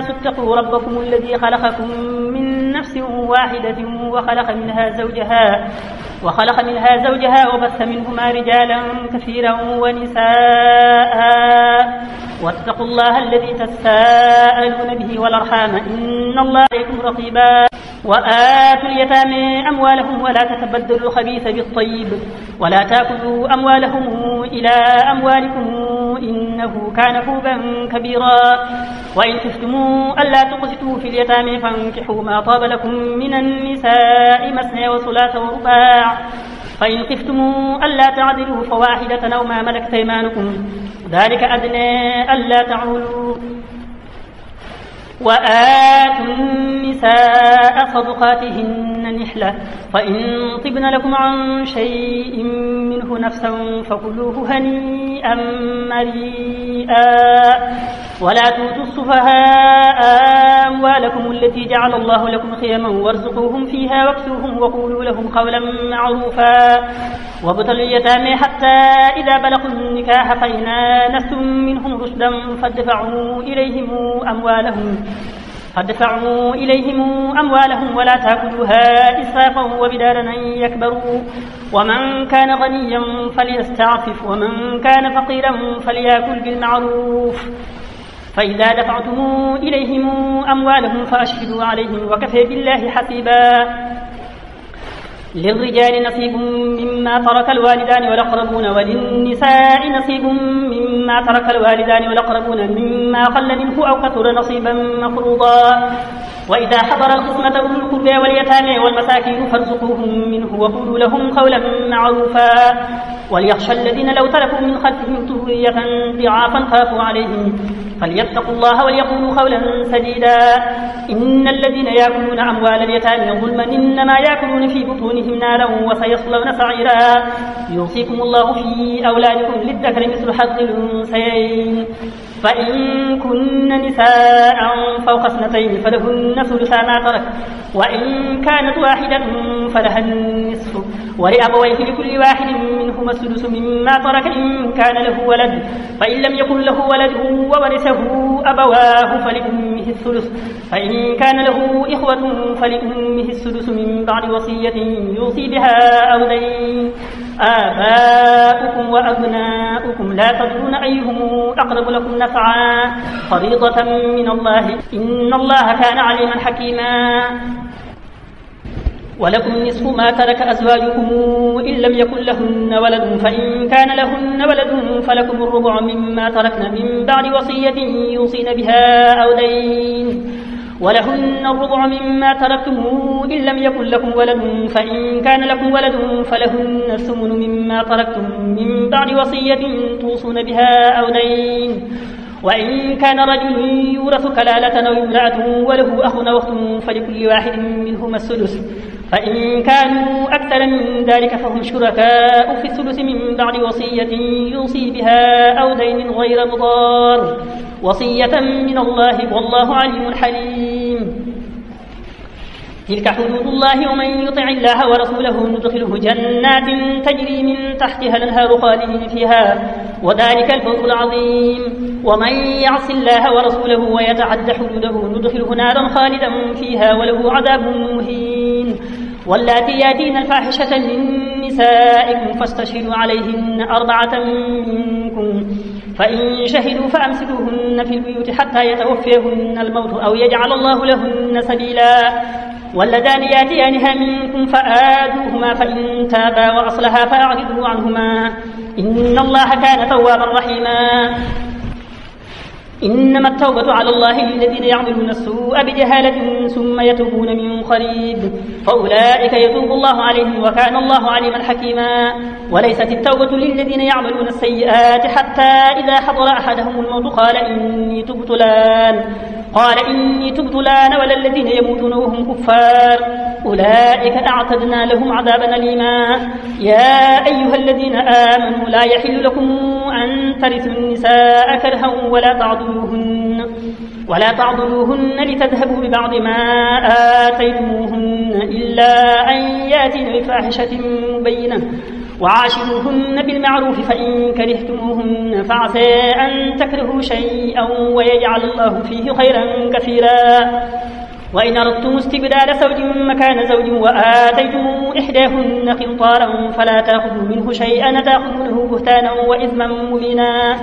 اتقوا ربكم الذي خلقكم من نفس واحدة وخلق منها زوجها وبث منهما رجالا كثيرا ونساء واتقوا الله الذي تساءلون به والأرحام إن الله عليكم رقيبا وآتوا اليتامى أموالهم ولا تتبدلوا الخبيث بالطيب ولا تأكلوا أموالهم إلى أموالكم إنه كان حوبا كبيرا وإن خفتم ألا تقسطوا في اليتامى فانكحوا ما طاب لكم من النساء مثنى وثلاث ورباع فإن خفتم ألا تعدلوا فواحدة أو ما ملكت أيمانكم ذلك أدنى ألا تعولوا وآتوا النساء صدقاتهن نحلة فإن طبن لكم عن شيء منه نفسا فكلوه هنيئا مريئا ولا تؤتوا السفهاء أموالكم التي جعل الله لكم قيما وارزقوهم فيها واكسوهم وقولوا لهم قولا معروفا وابتلوا اليتامى حتى إذا بلغوا النكاح فإن آنستم منهم رشدا فادفعوا إليهم أموالهم ولا تأكلوها إسرافا وبدارا أن يكبروا ومن كان غنيا فليستعفف ومن كان فقيرا فليأكل بالمعروف فإذا دفعتم إليهم أموالهم فأشهدوا عليهم وكفى بالله حسيبا للرجال نصيب مما ترك الوالدان والأقربون وللنساء نصيب مما ترك الوالدان والأقربون مما قل منه أو كثر نصيبا مفروضا وإذا حضر القسمة أولو القربى واليتامى والمساكين فارزقوهم منه وقولوا لهم قولا معروفا وليخشى الذين لو تركوا من خلفهم ذرية ضعافا خافوا عليهم فليتقوا الله وليقولوا قولا سديدا إن الذين يأكلون أموال اليتامى ظلما إنما يأكلون في بطونهم نارا وسيصلون سعيرا يوصيكم الله في أولادكم للذكر مثل حظ الأنثيين فإن كن نساء فوق اثنتين فلهن ثلثا ما ترك وإن كانت واحدة فلها النصف ولأبويه لكل واحد منهما السدس مما ترك إن كان له ولد فإن لم يكن له ولد وورثه أبواه فلأمه الثلث فإن كان له إخوة فلأمه السدس من بعد وصية يوصي بها أو دين آباؤكم وأبناؤكم لا تدرون أيهم أقرب لكم نفعا فريضة من الله إن الله كان عليما حكيما ولكم نصف ما ترك أزواجكم إن لم يكن لهن ولد فإن كان لهن ولد فلكم الربع مما تركن من بعد وصية يوصين بها أو دين ولهن الربع مما تركتم إن لم يكن لكم ولد فإن كان لكم ولد فلهن الثمن مما تركتم من بعد وصية توصون بها أو دين وإن كان رجل يورث كلالة أو امرأة وله أخ أو أخت فلكل واحد منهما السدس فإن كانوا أكثر من ذلك فهم شركاء في الثلث من بعد وصية يوصي بها أو دين غير مضار وصية من الله والله عليم حليم تلك حدود الله ومن يطع الله ورسوله ندخله جنات تجري من تحتها الأنهار خالدين فيها وذلك الفوز العظيم ومن يعص الله ورسوله ويتعد حدوده ندخله نارا خالدا فيها وله عذاب مهين واللاتي ياتين الفاحشة من نسائكم فاستشهدوا عليهن 4 منكم فإن شهدوا فأمسكوهن في البيوت حتى يتوفيهن الموت أو يجعل الله لهن سبيلا واللذان ياتيانها منكم فآذوهما فإن تابا وأصلحا فأعرضوا عنهما إن الله كان توابا رحيما إنما التوبة على الله للذين يعملون السوء بجهالة ثم يتوبون من قريب فأولئك يتوب الله عليهم وكان الله عليما حكيما وليست التوبة للذين يعملون السيئات حتى إذا حضر أحدهم الموت قال إني تبت الآن ولا الذين يموتون وهم كفار أولئك أعتدنا لهم عذابا أليما يا أيها الذين آمنوا لا يحل لكم أن ترثوا النساء كرها ولا تعضلوهن لتذهبوا ببعض ما آتيتموهن إلا أن يأتين بفاحشة مبينة وعاشروهن بالمعروف فإن كرهتموهن فعسى أن تكرهوا شيئا ويجعل الله فيه خيرا كثيرا. وإن أردتم استبدال زوج مكان زوج وآتيتم إحداهن قنطارا فلا تأخذوا منه شيئا تأخذونه بهتانا وإثما مبينا.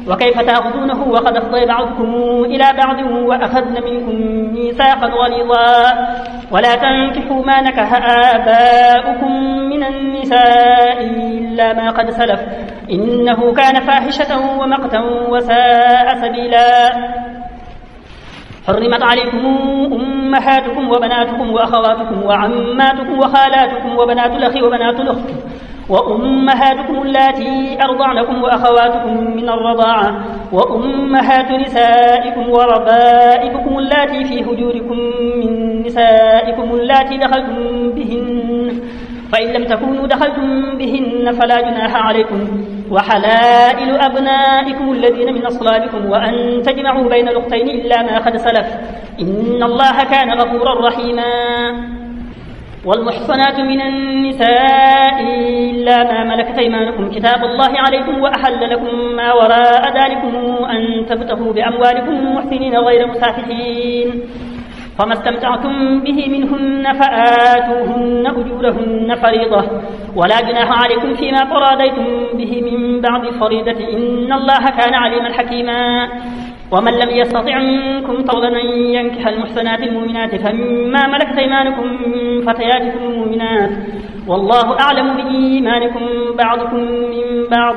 وكيف تأخذونه وقد أفضى بعضكم إلى بعض وأخذن منكم ميثاقا غليظا. ولا تنكحوا ما نكح آباؤكم من النساء إلا ما قد سلف إنه كان فاحشة ومقتا وساء سبيلا. حرمت عليكم أمهاتكم وبناتكم وأخواتكم وعماتكم وخالاتكم وبنات الأخ وبنات الأخت وأمهاتكم اللاتي أرضعنكم وأخواتكم من الرضاعة وأمهات نسائكم وربائبكم اللاتي في هجوركم من نسائكم اللاتي دخلتم بهن فإن لم تكونوا دخلتم بهن فلا جناح عليكم. وحلائل أبنائكم الذين من أصلابكم وأن تجمعوا بين الأختين إلا ما قد سلف إن الله كان غفورا رحيما. والمحصنات من النساء إلا ما ملكت أيمانكم كتاب الله عليكم وأحل لكم ما وراء ذلكم أن تبتغوا بأموالكم محسنين غير مسافحين. فما استمتعتم به منهن فآتوهن أجورهن فريضة ولا جناح عليكم فيما تراضيتم به من بعد الفريضة إن الله كان عليما حكيما. ومن لم يستطع منكم طولا أن ينكح المحصنات المؤمنات فمما ملكت أيمانكم من فتياتكم المؤمنات والله أعلم بإيمانكم بعضكم من بعض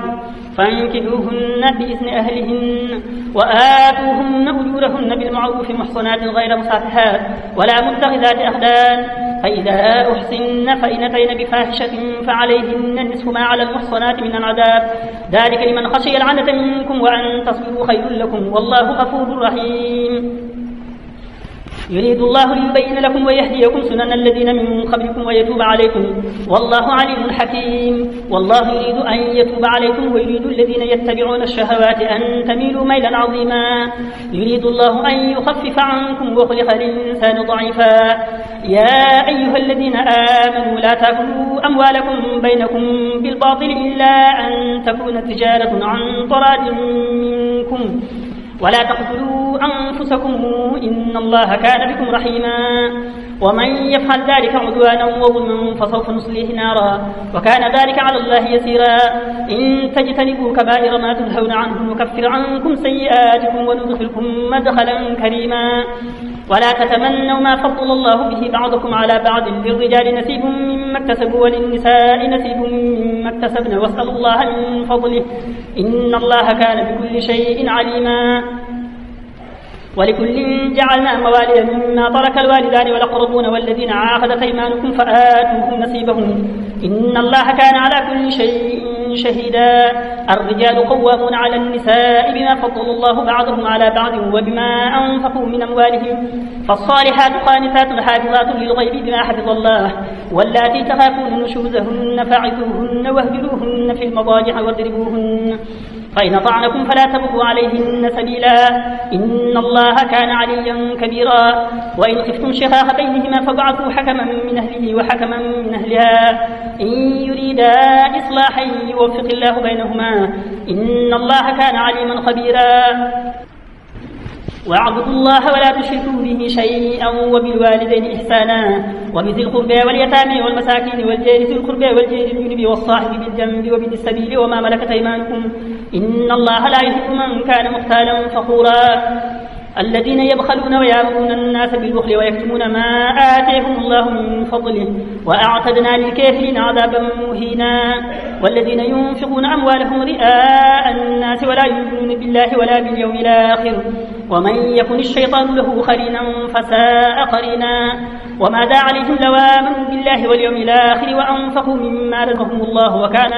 فانكحوهن بإذن أهلهن وآتوهن أجورهن بالمعروف محصنات غير مسافحات ولا متخذات أخدان. فإذا أحسن فإن أتين بفاحشة فعليهن نصف ما على المحصنات من العذاب ذلك لمن خشي العنة منكم وأن تصبروا خير لكم والله غفور رحيم. يريد الله ليبين لكم ويهديكم سنن الذين من قبلكم ويتوب عليكم والله عليم حكيم. والله يريد أن يتوب عليكم ويريد الذين يتبعون الشهوات أن تميلوا ميلا عظيما. يريد الله أن يخفف عنكم وخلق الإنسان ضعيفا. يا أيها الذين آمنوا لا تأكلوا أموالكم بينكم بالباطل إلا أن تكون تجارة عن تراض منكم ولا تقتلوا أنفسكم إن الله كان بكم رحيما. ومن يفعل ذلك عدوانا وظلما فسوف نصليه نارا وكان ذلك على الله يسيرا. إن تجتنبوا كبائر ما تنهون عنه نكفر عنكم سيئاتكم وندخلكم مدخلا كريما. ولا تتمنوا ما فضل الله به بعضكم على بعض للرجال نصيب مما اكتسبوا وللنساء نصيب مما اكتسبن واسألوا الله من فضله إن الله كان بكل شيء عليما. ولكل جعلنا مواليا مما ترك الوالدان والأقربون والذين عاقدت أيمانكم فآتوهم نصيبهم إن الله كان على كل شيء شهيدا. الرجال قوامون على النساء بما فضل الله بعضهم على بعض وبما أنفقوا من أموالهم فالصالحات قانتات حافظات للغيب بما حفظ الله واللاتي تخافون نشوزهن فاعظوهن واهجروهن في المضاجع واضربوهن فإن طعنكم فلا تبغوا عليهن سبيلا إن الله كان عليا كبيرا. وإن خفتم شقاق بينهما فابعثوا حكما من أهله وحكما من أهلها إن يريدا إصلاحا يوفق الله بينهما إن الله كان عليما خبيرا. واعبدوا الله ولا تشركوا به شيئا وبالوالدين إحسانا وبذي القربى واليتامى والمساكين والجار ذي القربى والجار الجنب والصاحب بالجنب وابن السبيل وما ملكت أيمانكم إن الله لا يحب من كان مختالا فخورا. الذين يبخلون ويأمرون الناس بالبخل ويكتمون ما آتيهم الله من فضله وأعتدنا للكافرين عذابا مهينا. والذين ينفقون أموالهم رئاء الناس ولا يؤمنون بالله ولا باليوم الآخر ومن يكن الشيطان له قرينا فساء قرينا. وماذا عليهم لو آمنوا بالله واليوم الآخر وأنفقوا مما رزقهم الله وكان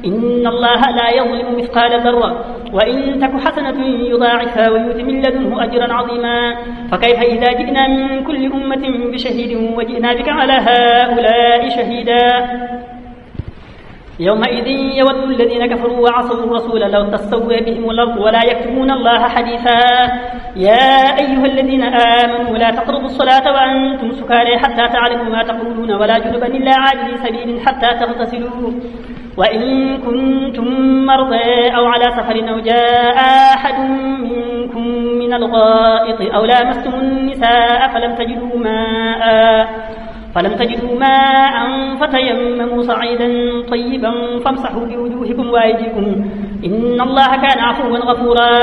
إن الله لا يظلم مثقال ذرة وإن تك حسنة يضاعفها ويؤت من لدنه أجرا عظيما. فكيف إذا جئنا من كل أمة بشهيد وجئنا بك على هؤلاء شهيدا. يومئذ يود الذين كفروا وعصوا الرسول لو تستوي بهم الأرض ولا يكتمون الله حديثا. يا أيها الذين آمنوا لا تقربوا الصلاة وأنتم سكارى حتى تعلموا ما تقولون ولا جنبا إلا عابري سبيل حتى تغتسلوا وإن كنتم مرضى أو على سفر أو جاء أحد منكم من الغائط أو لامستم النساء فلم تجدوا ماء فتيمموا صعيدا طيبا فامسحوا بوجوهكم وأيديكم إن الله كان عفوا غفورا.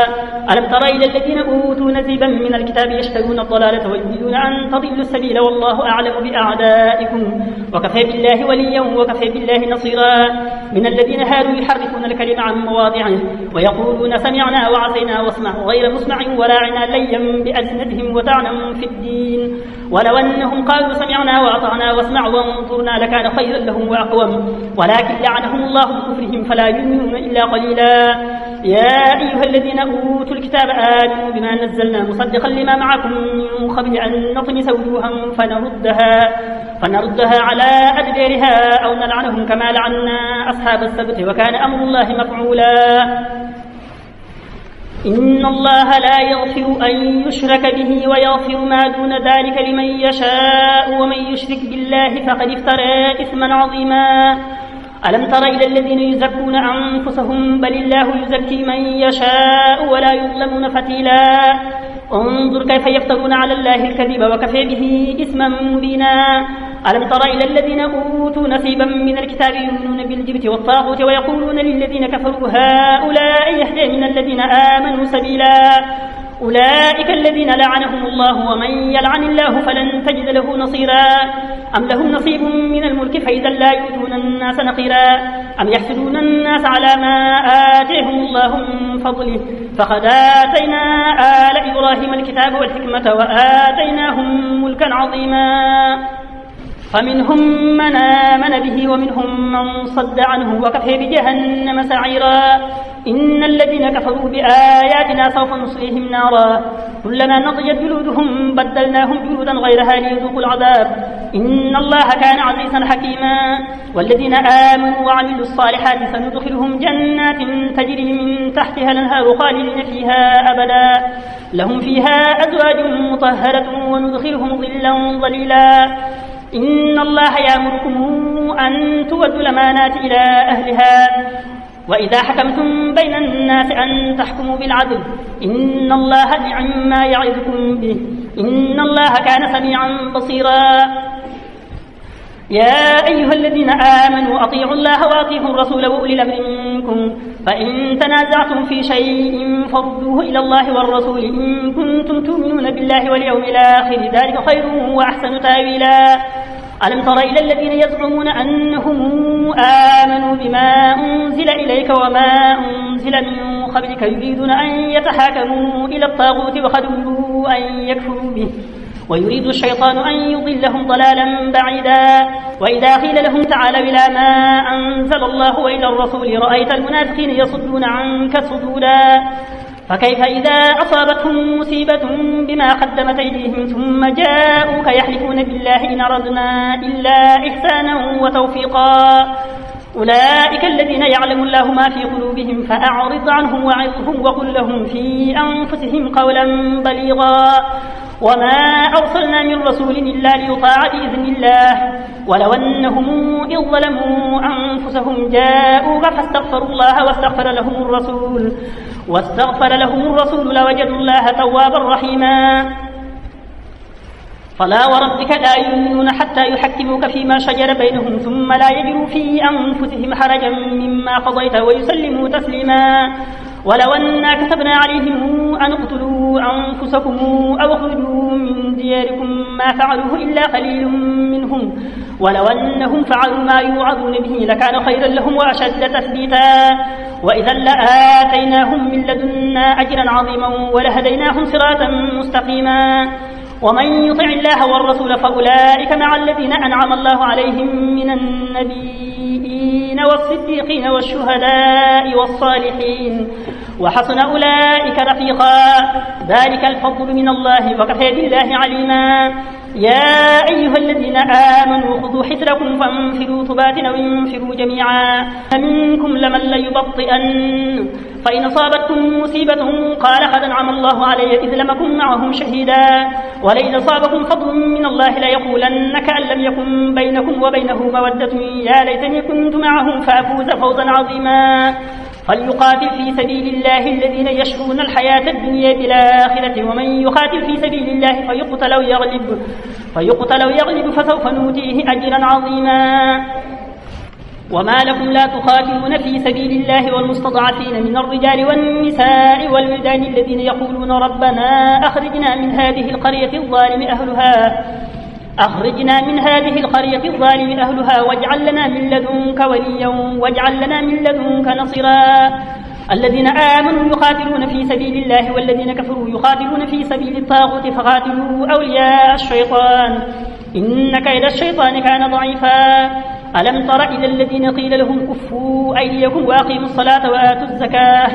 ألم تر إلى الذين أوتوا نصيبا من الكتاب يشترون الضلالة ويريدون أن تضلوا السبيل والله أعلم بأعدائكم وكفى بالله وليا وكفى بالله نصيرا. من الذين هادوا يحرفون الكلم عن مواضعه ويقولون سمعنا وعصينا واسمع غير مسمع ولاعنا ليا بألسنتهم وطعنا في الدين ولو أنهم قالوا سمعنا وأطعنا واسمع وانظرنا لكان خيرا لهم وأقوم ولكن لعنهم الله بكفرهم فلا يؤمنون إلا قليلا. يا أيها الذين أوتوا الكتاب آمنوا بما نزلنا مصدقا لما معكم من قبل أن نطمس وجوها فنردها على أدبارها أو نلعنهم كما لعنا أصحاب السبت وكان أمر الله مفعولا. إن الله لا يغفر أن يشرك به ويغفر ما دون ذلك لمن يشاء ومن يشرك بالله فقد افترى إثما عظيما. ألم تر إلى الذين يزكون أنفسهم بل الله يزكي من يشاء ولا يظلمون فتيلا. انظر كيف يفترون على الله الكذب وكفى به إثما مبينا. ألم تر إلى الذين أوتوا نصيبا من الكتاب يؤمنون بالجبت والطاغوت ويقولون للذين كفروا هؤلاء يهدى من الذين آمنوا سبيلا. أولئك الذين لعنهم الله ومن يلعن الله فلن تجد له نصيرا. أم لهم نصيب من الملك فإذا لا يؤتون الناس نقيرا. أم يحسدون الناس على ما آتيهم الله من فضله فقد آتينا آل إبراهيم الكتاب والحكمة وآتيناهم ملكا عظيما. فمنهم من آمن به ومنهم من صد عنه وكفى بجهنم سعيرا. إن الذين كفروا بآياتنا سوف نصليهم نارا كلما نضجت جلودهم بدلناهم جلودا غيرها ليذوقوا العذاب إن الله كان عزيزا حكيما. والذين آمنوا وعملوا الصالحات سندخلهم جنات تجري من تحتها الأنهار خالدين فيها أبدا لهم فيها أزواج مطهرة وندخلهم ظلا ظليلا. إن الله يأمركم أن تؤدوا الأمانات إلى أهلها وإذا حكمتم بين الناس أن تحكموا بالعدل إن الله نعم ما يعظكم به إن الله كان سميعا بصيرا. يا أيها الذين آمنوا أطيعوا الله وأطيعوا الرسول وأولي الأمر منكم فإن تنازعتم في شيء فردوه إلى الله والرسول إن كنتم تؤمنون بالله واليوم الآخر ذلك خير وأحسن تأويلا. ألم تر إلى الذين يزعمون أنهم آمنوا بما أنزل إليك وما أنزل من قبلك يريدون أن يتحاكموا إلى الطاغوت وقد أمروا أن يكفروا به ويريد الشيطان أن يضلهم ضلالا بعيدا. وإذا قيل لهم تعالوا إلى ما أنزل الله وإلى الرسول رأيت المنافقين يصدون عنك صدودا. فكيف إذا أصابتهم مصيبة بما قدمت أيديهم ثم جاءوك يحلفون بالله إن أردنا إلا إحسانا وتوفيقا. أولئك الذين يعلم الله ما في قلوبهم فأعرض عنهم وعظهم وقل لهم في أنفسهم قولا بليغا. وما أرسلنا من رسول إلا ليطاع بإذن الله ولو أنهم إذ ظلموا أنفسهم جاءوك فاستغفروا الله واستغفر لهم الرسول لوجدوا الله توابا رحيما. فلا وربك لا يؤمنون حتى يحكموك فيما شجر بينهم ثم لا يجدوا في أنفسهم حرجا مما قضيت ويسلموا تسليما. ولو أنا كتبنا عليهم أن اقتلوا أنفسكم أو اخرجوا من دياركم ما فعلوه إلا قليل منهم ولو أنهم فعلوا ما يوعظون به لكان خيرا لهم وأشد تثبيتا. وإذا لآتيناهم من لدنا أجرا عظيما ولهديناهم صراطا مستقيما. ومن يطع الله والرسول فأولئك مع الذين أنعم الله عليهم من النبيين والصديقين والشهداء والصالحين وحسن أولئك رفيقا. ذلك الفضل من الله وكفى بالله عليما. يا أيها الذين آمنوا خذوا حذركم فانفروا ثبات أو انفروا جميعا منكم لمن ليبطئن فإن أصابتكم مصيبة قال قد أنعم الله علي إذ لم أكن معهم شهيدا ولئن أصابكم فضل من الله ليقولن كأن لم يكن بينكم وبينه مودة يا ليتني كنت معهم فأفوز فوزا عظيما فليقاتل في سبيل الله الذين يشرون الحياة الدنيا بالآخرة ومن يقاتل في سبيل الله فيقتل أو يغلب فسوف نؤتيه أجرا عظيما وما لكم لا تقاتلون في سبيل الله والمستضعفين من الرجال والنساء والولدان الذين يقولون ربنا أخرجنا من هذه القرية الظالم أهلها واجعل لنا من لدنك وليا واجعل لنا من لدنك نصيرا الذين آمنوا يقاتلون في سبيل الله والذين كفروا يقاتلون في سبيل الطاغوت فقاتلوا أولياء الشيطان إن كيد الشيطان كان ضعيفا ألم تر إلى الذين قيل لهم كفوا أيديكم وأقيموا الصلاة وآتوا الزكاة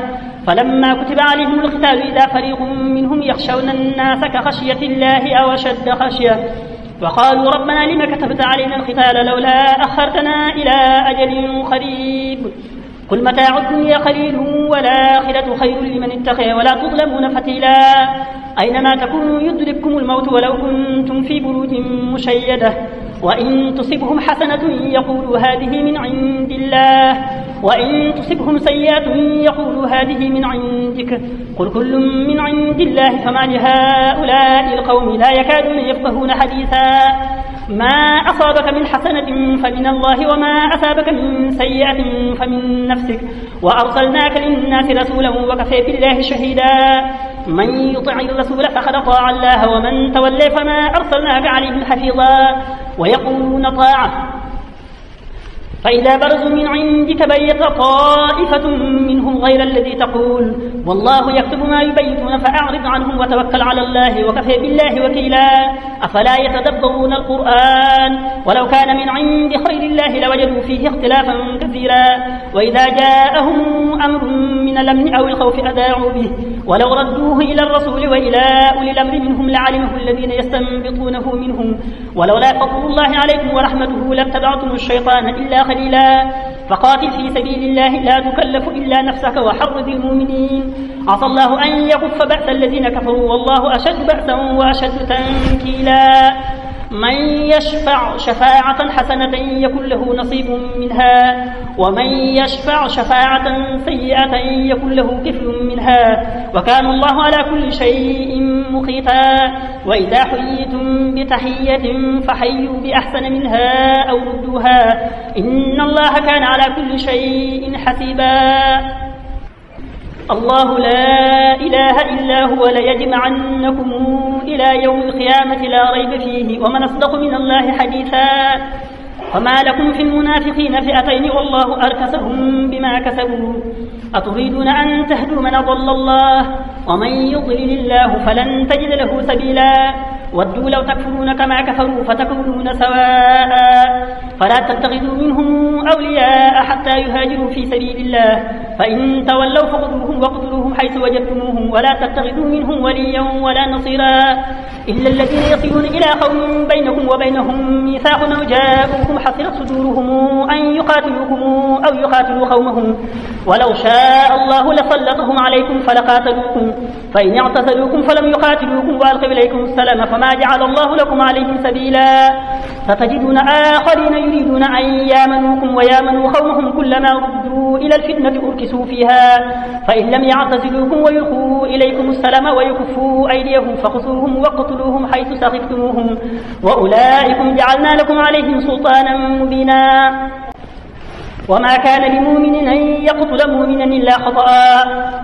فلما كتب عليهم القتال إذا فريق منهم يخشون الناس كخشية الله أو أشد خشية وقالوا ربنا لم كتبت علينا القتال لولا أخرتنا إلى أجل قريب قل متاع الدنيا قليل والآخرة خير لمن اتقى ولا تظلمون فتيلا أينما تكونوا يدرككم الموت ولو كنتم في بروج مشيدة وإن تصبهم حسنة يقولوا هذه من عند الله وإن تصبهم سيئة يقولوا هذه من عندك قل كل من عند الله فما لهؤلاء القوم لا يكادون يفقهون حديثا ما أصابك من حسنة فمن الله وما أصابك من سيئة فمن نفسك وأرسلناك للناس رسولا وكفى بالله شهيدا من يطع الرسول فقد طاع الله ومن تولى فما أرسلناك عليهم حفيظا ويقولون طاعة فإذا برزوا من عندك بيت طائفة منهم غير الذي تقول والله يكتب ما يبيتون فأعرض عنهم وتوكل على الله وكفى بالله وكيلا أفلا يتدبرون القرآن ولو كان من عند خير الله لوجدوا فيه اختلافا كثيرا وإذا جاءهم أمر من الأمن أو الخوف أذاعوا به ولو ردوه إلى الرسول وإلى أولي الأمر منهم لعلمه الذين يستنبطونه منهم ولولا فضل الله عليكم ورحمته لاتبعتم الشيطان إلا قليلا فقاتل في سبيل الله لا تكلف إلا نفسك وحرض المؤمنين عسى الله أن يكف بأس الذين كفروا والله أشد بأسا وأشد تنكيلا من يشفع شفاعة حسنة يكن له نصيب منها ومن يشفع شفاعة سيئة يكن له كفل منها وكان الله على كل شيء مقيتا وإذا حييتم بتحية فحيوا بأحسن منها أو ردوها إن الله كان على كل شيء حسيبا الله لا إله إلا هو ليجمعنكم إلى يوم القيامة لا ريب فيه ومن أصدق من الله حديثا فما لكم في المنافقين فئتين والله أركسهم بما كسبوا أتريدون أن تهدوا من أضل الله ومن يضلل الله فلن تجد له سبيلا ودوا لو تكفرون كما كفروا فتكونون سواء فلا تتخذوا منهم أولياء حتى يهاجروا في سبيل الله فإن تولوا فخذوهم واقتلوهم حيث وجدتموهم ولا تتخذوا منهم وليا ولا نصيرا إلا الذين يصلون إلى قوم بينكم وبينهم ميثاق أو جاءوكم حصرت صدورهم أن يقاتلوكم أو يقاتلوا قومهم ولو شاء الله لسلطهم عليكم فلقاتلوكم فإن اعتزلوكم فلم يقاتلوكم وألقوا إليكم السلام فما جعل الله لكم عليهم سبيلا ستجدون آخرين يريدون أن يامنوكم ويامنوا قومهم كلما ردوا إلى الفتنة أركسوا فيها فإن لم يعتزلوكم ويلقوا إليكم السلام ويكفوا أيديهم فخذوهم واقتلوهم حيث ثقفتموهم وأولئكم جعلنا لكم عليهم سلطانا مبينا وما كان لمؤمن أن يقتل مؤمنا إلا خطأ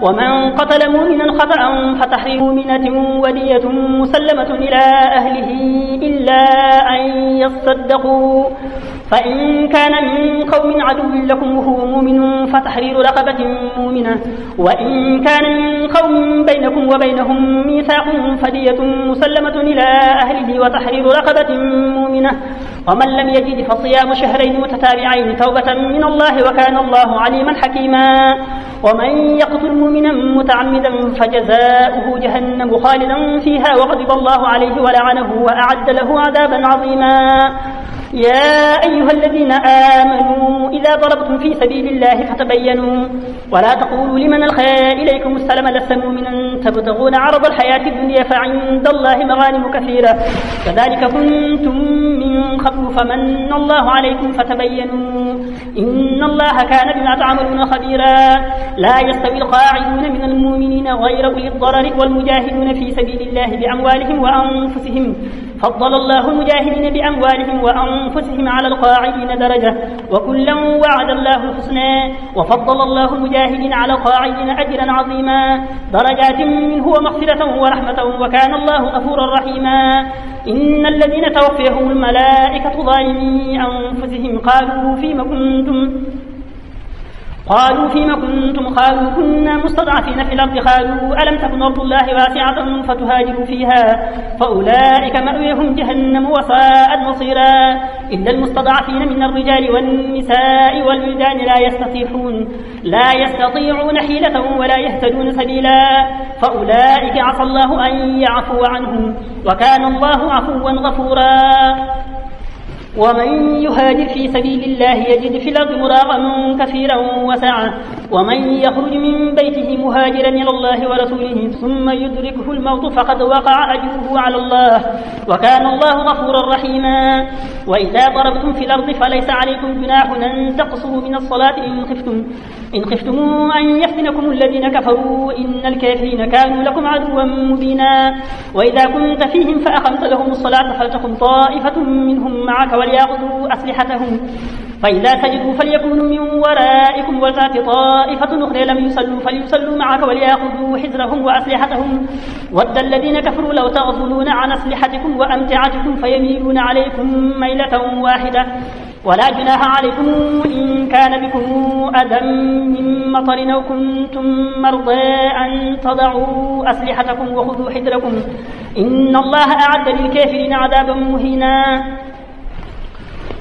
ومن قتل مؤمنا خطأ فتحرير مؤمنة ودية مسلمة إلى أهله إلا أن يصدقوا فإن كان من قوم عدو لكم وهو مؤمن فتحرير رقبة مؤمنة وإن كان من قوم بينكم وبينهم ميثاق فدية مسلمة إلى أهله وتحرير رقبة مؤمنة ومن لم يجد فصيام شهرين متتابعين توبة من الله وكان الله عليما حكيما ومن يقتل مؤمنا متعمدا فجزاؤه جهنم خالدا فيها وغضب الله عليه ولعنه وأعد له عذابا عظيما يا أيها الذين آمنوا إذا ضربتم في سبيل الله فتبينوا ولا تقولوا لمن ألقى إليكم السلام لست مؤمنا تبتغون عرض الحياة الدنيا فعند الله مغانم كثيرة كذلك كنتم من قبل فمن الله عليكم فتبينوا إن الله كان بما تعملون خبيرا لا يستوي القاعدون من المؤمنين غير أولي الضرر والمجاهدون في سبيل الله بأموالهم وأنفسهم فضل الله المجاهدين بأموالهم وأنفسهم على القاعدين درجة وكلا وعد الله الحسنى وفضل الله المجاهدين على القاعدين أجرا عظيما درجات منه ومغفرة ورحمة وكان الله غفورا رحيما إن الذين توفيهم الملائكة ظالمي أنفسهم قالوا فيما كنتم قالوا كنا مستضعفين في الأرض قالوا ألم تكن أرض الله واسعة فتهاجروا فيها فأولئك مأويهم جهنم وساءت مصيرا إلا المستضعفين من الرجال والنساء والولدان لا يستطيعون حيلة ولا يهتدون سبيلا فأولئك عسى الله أن يعفو عنهم وكان الله عفوا غفورا ومن يهاجر في سبيل الله يجد في الأرض مراغما كثيرا وسعة ومن يخرج من بيته مهاجرا إلى الله ورسوله ثم يدركه الموت فقد وقع أجره على الله وكان الله غفورا رحيما وإذا ضربتم في الأرض فليس عليكم جناح أن تقصروا من الصلاة إن خفتم أن يفتنكم الذين كفروا إن الكافرين كانوا لكم عدوا مبينا وإذا كنت فيهم فأقمت لهم الصلاة فلتقم طائفة منهم معك وليأخذوا أسلحتهم فإذا سجدوا فليكونوا من ورائكم ولتأت طائفة أخرى لم يصلوا فليصلوا معك وليأخذوا حذرهم وأسلحتهم ود الذين كفروا لو تغفلون عن أسلحتكم وأمتعتكم فيميلون عليكم ميلة واحدة ولا جناح عليكم إن كان بكم أذى من مطر أو كنتم مرضى أن تضعوا أسلحتكم وخذوا حذركم إن الله أعد للكافرين عذابا مهينا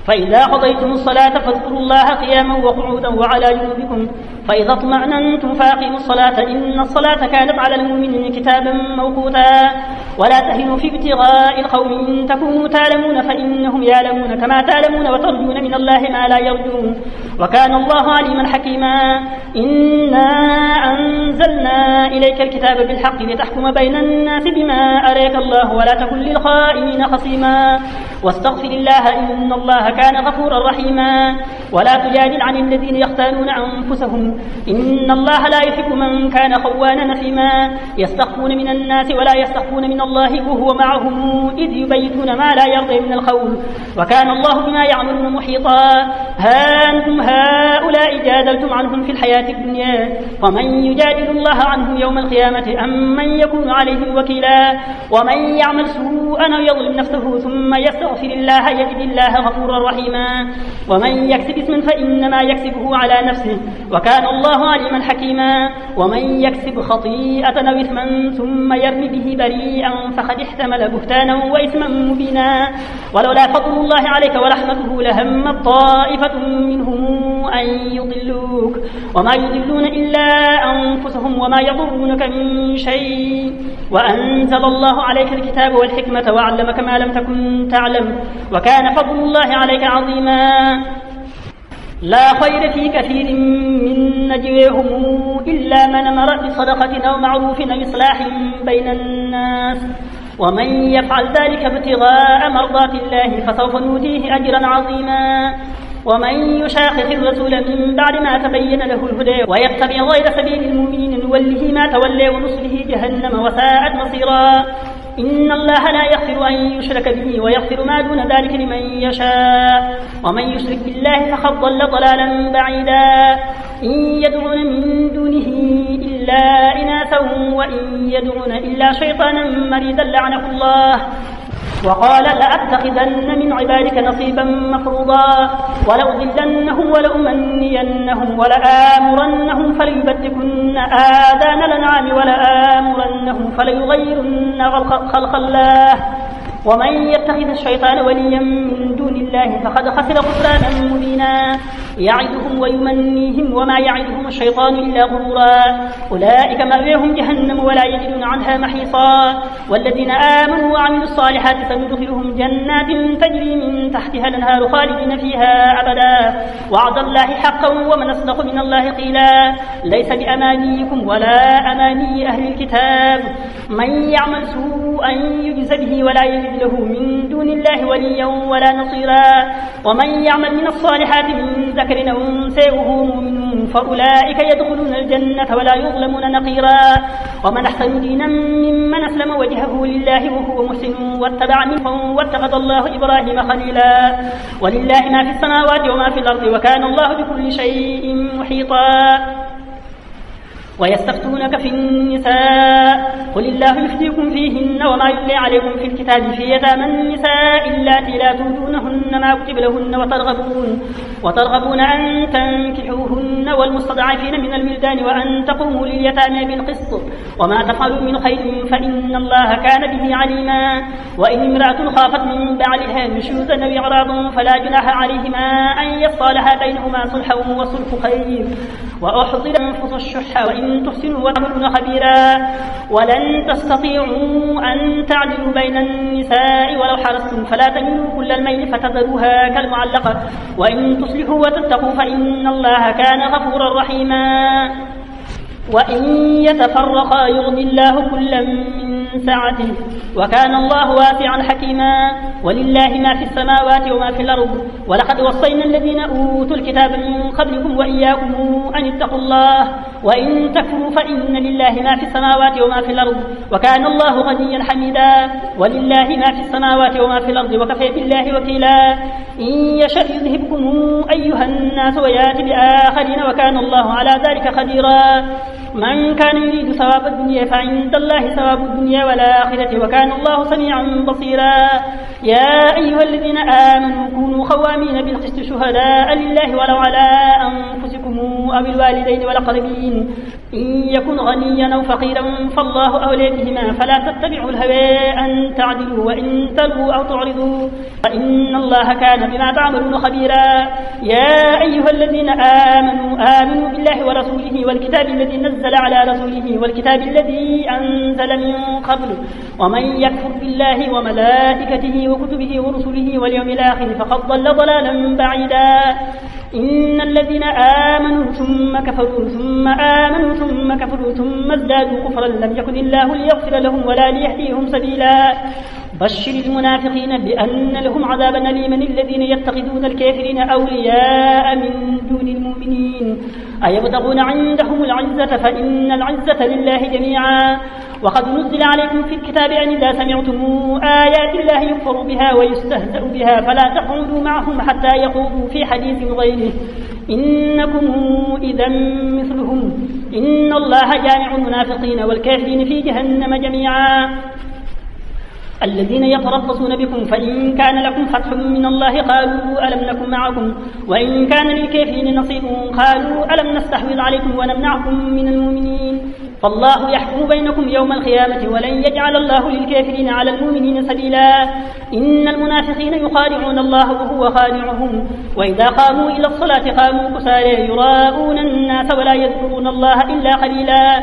فإذا قضيتم الصلاة فاذكروا الله قياما وقعودا وعلى جنوبكم فإذا اطمأننتم فأقيموا الصلاة إن الصلاة كانت على المؤمنين كتابا موقوتا ولا تهنوا في ابتغاء القوم إن تكونوا تعلمون فإنهم يعلمون كما تعلمون وترجون من الله ما لا يرجون وكان الله عليما حكيما إنا أنزلنا إليك الكتاب بالحق لتحكم بين الناس بما أراك الله ولا تكن للخائنين خصيما واستغفر الله إن الله كان غفورا رحيما ولا تجادل عن الذين يختانون أنفسهم إن الله لا يحب من كان خوانا نثيما يستخفون من الناس ولا يستخفون من الله وهو معهم إذ يبيتون ما لا يرضي من القول وكان الله بما يعملون محيطا ها أنتم هؤلاء جادلتم عنهم في الحياة الدنيا ومن يجادل الله عنهم يوم القيامة أم من يكون عليهم وكيلا ومن يعمل سوءا أو يظلم نفسه ثم يستغفر الله يجد الله غفورا رحيما ومن يكسب اسما فإنما يكسبه على نفسه وكان الله عليما حكيما ومن يكسب خطيئة أو إثما ثم يرمي به بريئا فقد احتمل بهتانا وإثما مبينا ولولا فضل الله عليك ورحمته لهم طائفة منهم أن يضلوك وما يضلون إلا أنفسهم وما يضرونك من شيء وأنزل الله عليك الكتاب والحكمة وعلمك ما لم تكن تعلم وكان فضل الله عليك عظيما لا خير في كثير من نجويهم إلا من أمر بصدقة أو معروف أو إصلاح بين الناس ومن يفعل ذلك ابتغاء مرضات الله فسوف نؤتيه أجرا عظيما ومن يشاقق الرسول من بعد ما تبين له الهدى ويتبع غير سبيل المؤمنين نوله ما تولى ونصله جهنم وساءت مصيرا إن الله لا يغفر أن يشرك به ويغفر ما دون ذلك لمن يشاء ومن يشرك بالله فقد ضل ضلالا بعيدا إن يدعون من دونه إلا إناثا وإن يدعون إلا شيطانا مريدا لعنه الله وقال لأتخذن من عبادك نصيبا مفروضا ولأضلنهم ولأمنينهم ولآمرنهم فليبتكن آذان الأنعام ولآمرنهم فليغيرن خلق الله ومن يتخذ الشيطان وليا من دون الله فقد خسر خسرانا مبينا يعدهم ويمنيهم وما يعدهم الشيطان إلا غرورا أولئك مأويهم جهنم ولا يجدون عنها محيصا والذين آمنوا وعملوا الصالحات سندخلهم جنات تجري من تحتها الأنهار خالدين فيها أبدا وعد الله حقا ومن أصدق من الله قيلا ليس بأمانيكم ولا أماني أهل الكتاب من يعمل سوءا يجز به ولا يجد له من دون الله وليا ولا نصيرا ومن يعمل من الصالحات من ذكر أو أنثى وهو مؤمن فأولئك يدخلون الجنة ولا يظلمون نقيرا ومن أحسن دينا ممن أسلم وجهه لله وهو محسن واتبع منهم واتخذ الله إبراهيم خليلا ولله ما في السماوات وما في الأرض وكان الله بكل شيء محيطا ويستفتونك في النساء قل الله يفتيكم فيهن وما يتلى عليكم في الكتاب في يتامى النساء اللاتي لا تؤتونهن ما كتب لهن وترغبون أن تنكحوهن والمستضعفين من الولدان وأن تقوموا لليتامى بالقسط وما تفعلوا من خير فإن الله كان به عليما وإن امرأة خافت من بعلها نشوزا أو إعراضا فلا جناح عليهما أن يصالحا بينهما صلحا والصلح خير وأحضر أنفس الشح وإن تحسنوا وتعملون خبيرا ولن تستطيعوا أن تعدلوا بين النساء ولو حرصتم فلا تميلوا كل الميل فتذروها كالمعلقة وإن تصلحوا وتتقوا فإن الله كان غفورا رحيما وإن يتفرقا يغني الله كلا من سعته وكان الله واسعا حكيما ولله ما في السماوات وما في الأرض ولقد وصينا الذين أوتوا الكتاب من قبلكم وإياكم أن اتقوا الله وإن تكفروا فإن لله ما في السماوات وما في الأرض وكان الله غنيا حميدا ولله ما في السماوات وما في الأرض وكفى بالله وكيلا إن يشأ يذهبكم أيها الناس ويأتي بآخرين وكان الله على ذلك قديرا من كان يريد ثواب الدنيا فعند الله ثواب الدنيا والآخرة وكان الله سميعا بصيرا يا أيها الذين آمنوا كونوا خوامين بالقسط شهداء لله ولو على أنفسكم أو الوالدين والأقربين إن يكن غنيا أو فقيرا فالله أولى بهما فلا تتبعوا الهوى أن تعدلوا وإن تلووا أو تعرضوا فإن الله كان بما تعملون خبيرا يا أيها الذين آمنوا بالله ورسوله والكتاب الذي نزل على رسوله والكتاب الذي أنزل من قبل ومن يكفر بالله وملائكته وكتبه ورسله واليوم الآخر فقد ضل ضلالا بعيدا إن الذين آمنوا ثم كفروا ثم آمنوا ثم كفروا ثم ازدادوا كفرا لم يكن الله ليغفر لهم ولا ليهديهم سبيلا بشر المنافقين بأن لهم عذابا أليما الذين يتخذون الكافرين أولياء من دون المؤمنين أيبتغون عندهم العزة فإن العزة لله جميعا وقد نزل عليكم في الكتاب أن إذا سمعتم آيات الله يكفر بها ويستهزأ بها فلا تقعدوا معهم حتى يخوضوا في حديث غيره إنكم إذا مثلهم إن الله جامع المنافقين والكافرين في جهنم جميعا الذين يتربصون بكم فإن كان لكم فتح من الله قالوا ألم نكن معكم وإن كان للكافرين نصيب قالوا ألم نستحوذ عليكم ونمنعكم من المؤمنين فالله يحكم بينكم يوم القيامة ولن يجعل الله للكافرين على المؤمنين سبيلا إن المنافقين يخادعون الله وهو خادعهم وإذا قاموا إلى الصلاة قاموا كسالى يراءون الناس ولا يذكرون الله إلا قليلا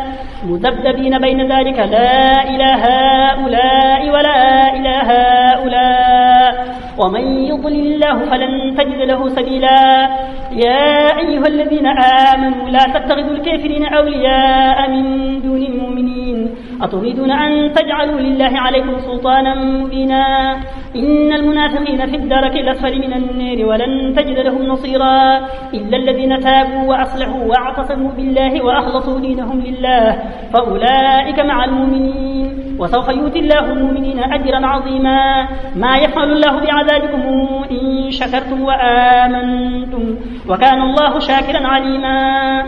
مذبذبين بين ذلك لا إله هؤلاء ولا إله هؤلاء ومن يضلل الله فلن تجد له سبيلا يا أيها الذين آمنوا لا تتخذوا الكافرين أولياء من دون المؤمنين أتريدون أن تجعلوا لله عليكم سلطانا مبينا إن المنافقين في الدرك الأسفل من النار ولن تجد لهم نصيرا إلا الذين تابوا وأصلحوا واعتصموا بالله وأخلصوا دينهم لله فأولئك مع المؤمنين وسوف يؤتي الله المؤمنين أجرا عظيما ما يفعل الله بعذابكم إن شكرتم وآمنتم وكان الله شاكرا عليما